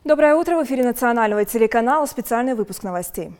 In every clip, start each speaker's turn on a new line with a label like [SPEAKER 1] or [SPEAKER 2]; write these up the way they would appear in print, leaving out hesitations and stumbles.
[SPEAKER 1] Доброе утро! В эфире национального телеканала специальный выпуск новостей.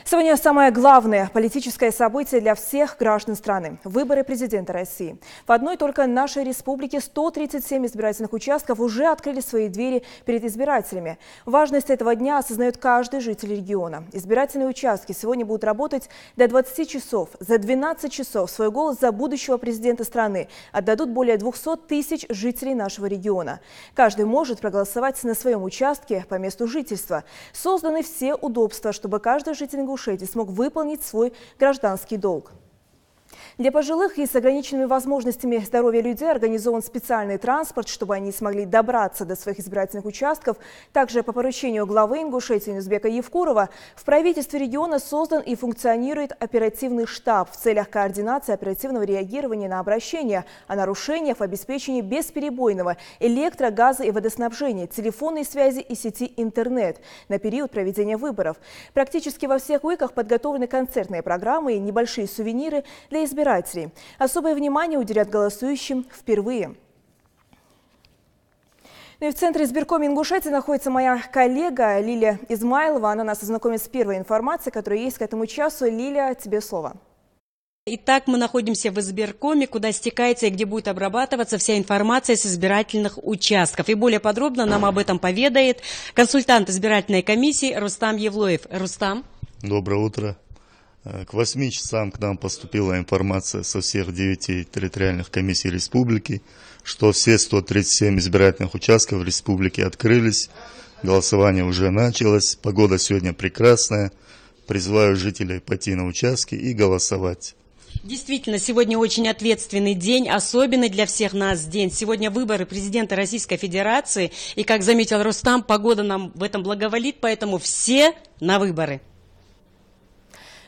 [SPEAKER 1] Сегодня самое главное политическое событие для всех граждан страны – выборы президента России. В одной только нашей республике 137 избирательных участков уже открыли свои двери перед избирателями. Важность этого дня осознает каждый житель региона. Избирательные участки сегодня будут работать до 20 часов. За 12 часов свой голос за будущего президента страны отдадут более 200 тысяч жителей нашего региона. Каждый может проголосовать на своем участке по месту жительства. Созданы все удобства, чтобы каждый житель Ингушетии смог выполнить свой гражданский долг. Для пожилых и с ограниченными возможностями здоровья людей организован специальный транспорт, чтобы они смогли добраться до своих избирательных участков. Также по поручению главы Ингушетии Нузбека Евкурова в правительстве региона создан и функционирует оперативный штаб в целях координации оперативного реагирования на обращения о нарушениях в обеспечении бесперебойного электро-, газа- и водоснабжения, телефонной связи и сети интернет на период проведения выборов. Практически во всех УИКах подготовлены концертные программы и небольшие сувениры для избирателей. Особое внимание уделят голосующим впервые. Ну и в центре избиркома Ингушетии находится моя коллега Лилия Измайлова. Она нас ознакомит с первой информацией, которая есть к этому часу. Лилия, тебе слово.
[SPEAKER 2] Итак, мы находимся в избиркоме, куда стекается и где будет обрабатываться вся информация с избирательных участков. И более подробно нам об этом поведает консультант избирательной комиссии Рустам Евлоев. Рустам.
[SPEAKER 3] Доброе утро. К 8 часам к нам поступила информация со всех 9 территориальных комиссий республики, что все 137 избирательных участков республики открылись, голосование уже началось, погода сегодня прекрасная, призываю жителей пойти на участки и голосовать.
[SPEAKER 2] Действительно, сегодня очень ответственный день, особенный для всех нас день. Сегодня выборы президента Российской Федерации, и, как заметил Рустам, погода нам в этом благоволит, поэтому все на выборы.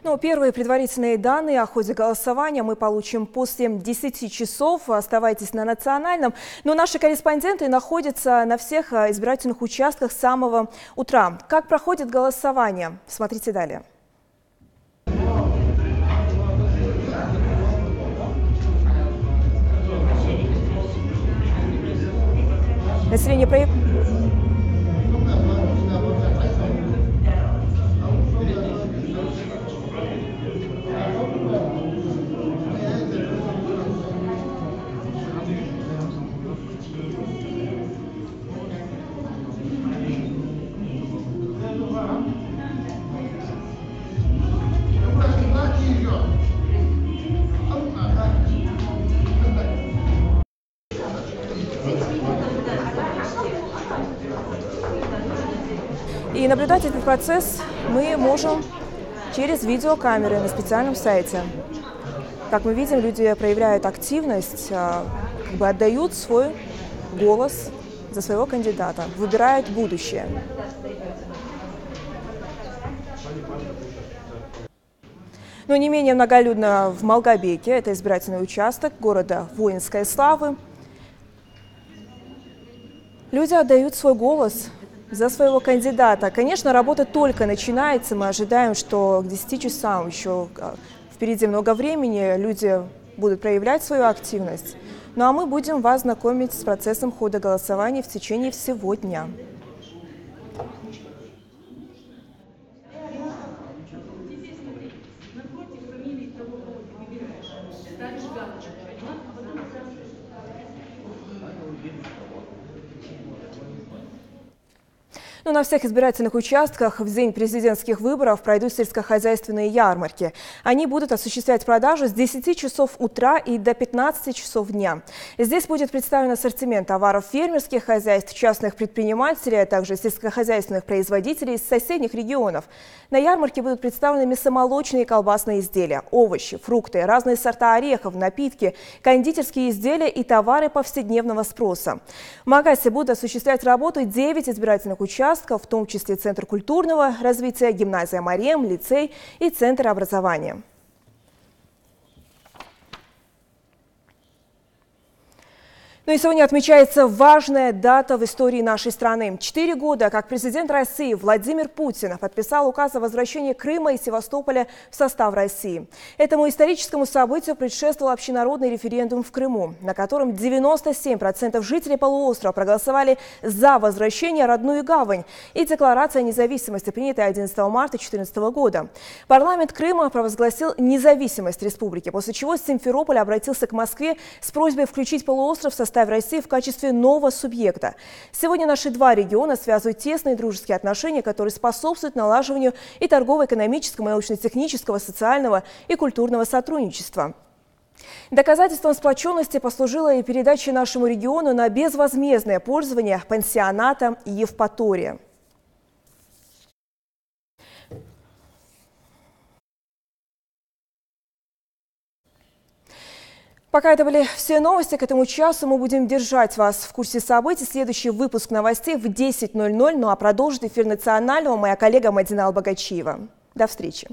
[SPEAKER 1] Ну, первые предварительные данные о ходе голосования мы получим после 10 часов. Оставайтесь на национальном. Но наши корреспонденты находятся на всех избирательных участках с самого утра. Как проходит голосование? Смотрите далее. Население проявляет. И наблюдать этот процесс мы можем через видеокамеры на специальном сайте. Как мы видим, люди проявляют активность, отдают свой голос за своего кандидата, выбирают будущее. Но не менее многолюдно в Малгобеке, это избирательный участок города Воинской Славы. Люди отдают свой голос за своего кандидата. Конечно, работа только начинается. Мы ожидаем, что к 10 часам еще впереди много времени, люди будут проявлять свою активность. Ну а мы будем вас знакомить с процессом хода голосования в течение всего дня. Но на всех избирательных участках в день президентских выборов пройдут сельскохозяйственные ярмарки. Они будут осуществлять продажу с 10 часов утра и до 15 часов дня. Здесь будет представлен ассортимент товаров фермерских хозяйств, частных предпринимателей, а также сельскохозяйственных производителей из соседних регионов. На ярмарке будут представлены мясомолочные и колбасные изделия, овощи, фрукты, разные сорта орехов, напитки, кондитерские изделия и товары повседневного спроса. В Магасе будут осуществлять работу 9 избирательных участков, в том числе Центр культурного развития, гимназия Марем, лицей и Центр образования. Ну и сегодня отмечается важная дата в истории нашей страны. 4 года, как президент России Владимир Путин подписал указ о возвращении Крыма и Севастополя в состав России. Этому историческому событию предшествовал общенародный референдум в Крыму, на котором 97% жителей полуострова проголосовали за возвращение в родную гавань и декларация о независимости, принятая 11 марта 2014 года. Парламент Крыма провозгласил независимость республики, после чего Симферополь обратился к Москве с просьбой включить полуостров в состав России в качестве нового субъекта. Сегодня наши два региона связывают тесные дружеские отношения, которые способствуют налаживанию и торгово-экономического, и научно-технического, социального и культурного сотрудничества. Доказательством сплоченности послужила и передача нашему региону на безвозмездное пользование пансионата «Евпатория». Пока это были все новости к этому часу. Мы будем держать вас в курсе событий. Следующий выпуск новостей в 10:00. Ну а продолжит эфир национального моя коллега Мадина Албагачиева. До встречи.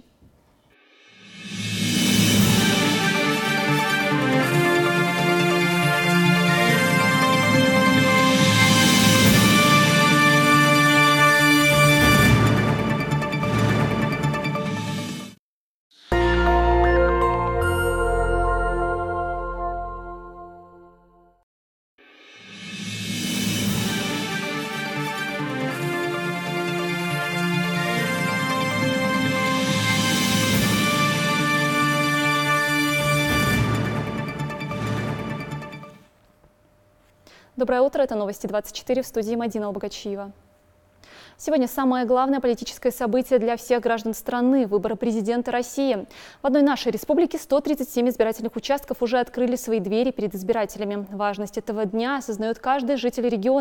[SPEAKER 4] Доброе утро, это новости 24 в студии Мадина Албагачиева. Сегодня самое главное политическое событие для всех граждан страны – выборы президента России. В одной нашей республике 137 избирательных участков уже открыли свои двери перед избирателями. Важность этого дня осознает каждый житель региона.